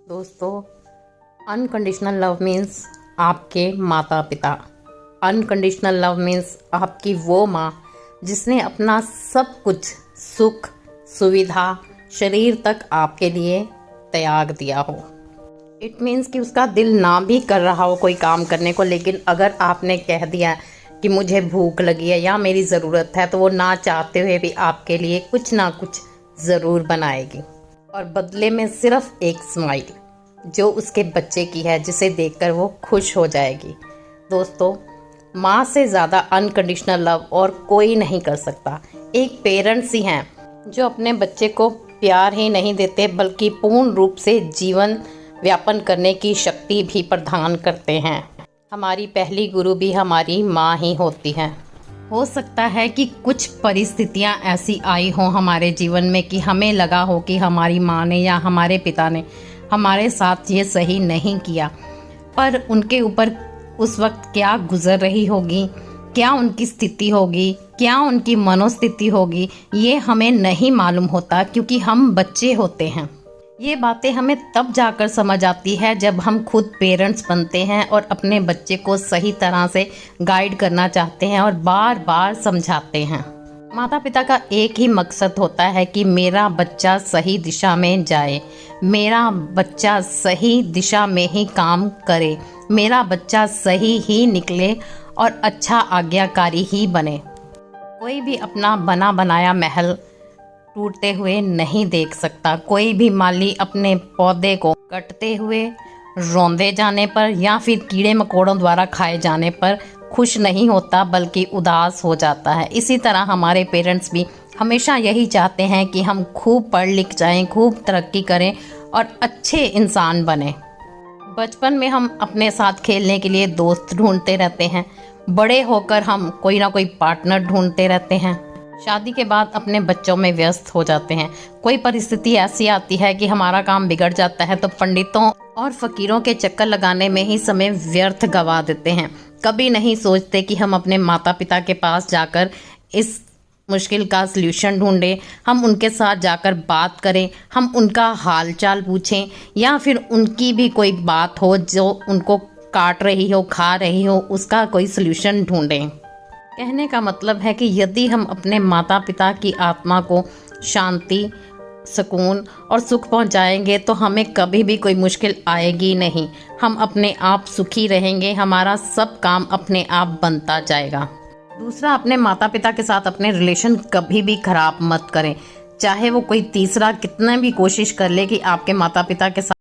दोस्तों, unconditional love means आपके माता पिता। अनकंडीशनल लव मीन्स आपकी वो माँ जिसने अपना सब कुछ सुख सुविधा शरीर तक आपके लिए त्याग दिया हो। इट मीन्स कि उसका दिल ना भी कर रहा हो कोई काम करने को, लेकिन अगर आपने कह दिया कि मुझे भूख लगी है या मेरी ज़रूरत है, तो वो ना चाहते हुए भी आपके लिए कुछ ना कुछ ज़रूर बनाएगी, और बदले में सिर्फ एक स्माइल जो उसके बच्चे की है, जिसे देखकर वो खुश हो जाएगी। दोस्तों, माँ से ज़्यादा अनकंडीशनल लव और कोई नहीं कर सकता। एक पेरेंट्स ही हैं जो अपने बच्चे को प्यार ही नहीं देते बल्कि पूर्ण रूप से जीवन व्यापन करने की शक्ति भी प्रदान करते हैं। हमारी पहली गुरु भी हमारी माँ ही होती है। हो सकता है कि कुछ परिस्थितियां ऐसी आई हों हमारे जीवन में कि हमें लगा हो कि हमारी माँ ने या हमारे पिता ने हमारे साथ ये सही नहीं किया, पर उनके ऊपर उस वक्त क्या गुजर रही होगी, क्या उनकी स्थिति होगी, क्या उनकी मनोस्थिति होगी, ये हमें नहीं मालूम होता, क्योंकि हम बच्चे होते हैं। ये बातें हमें तब जाकर समझ आती है जब हम खुद पेरेंट्स बनते हैं और अपने बच्चे को सही तरह से गाइड करना चाहते हैं और बार बार समझाते हैं। माता पिता का एक ही मकसद होता है कि मेरा बच्चा सही दिशा में जाए, मेरा बच्चा सही दिशा में ही काम करे, मेरा बच्चा सही ही निकले और अच्छा आज्ञाकारी ही बने। कोई भी अपना बना बनाया महल टूटते हुए नहीं देख सकता। कोई भी माली अपने पौधे को कटते हुए, रौंदे जाने पर या फिर कीड़े मकोड़ों द्वारा खाए जाने पर खुश नहीं होता, बल्कि उदास हो जाता है। इसी तरह हमारे पेरेंट्स भी हमेशा यही चाहते हैं कि हम खूब पढ़ लिख जाएं, खूब तरक्की करें और अच्छे इंसान बने। बचपन में हम अपने साथ खेलने के लिए दोस्त ढूंढते रहते हैं, बड़े होकर हम कोई ना कोई पार्टनर ढूंढते रहते हैं, शादी के बाद अपने बच्चों में व्यस्त हो जाते हैं। कोई परिस्थिति ऐसी आती है कि हमारा काम बिगड़ जाता है, तो पंडितों और फकीरों के चक्कर लगाने में ही समय व्यर्थ गवा देते हैं। कभी नहीं सोचते कि हम अपने माता पिता के पास जाकर इस मुश्किल का सल्यूशन ढूंढें, हम उनके साथ जाकर बात करें, हम उनका हाल चाल पूछें, या फिर उनकी भी कोई बात हो जो उनको काट रही हो, खा रही हो, उसका कोई सल्यूशन ढूंढें। कहने का मतलब है कि यदि हम अपने माता पिता की आत्मा को शांति, सुकून और सुख पहुंचाएंगे, तो हमें कभी भी कोई मुश्किल आएगी नहीं। हम अपने आप सुखी रहेंगे, हमारा सब काम अपने आप बनता जाएगा। दूसरा, अपने माता पिता के साथ अपने रिलेशन कभी भी खराब मत करें। चाहे वो कोई तीसरा कितना भी कोशिश कर ले कि आपके माता पिता के साथ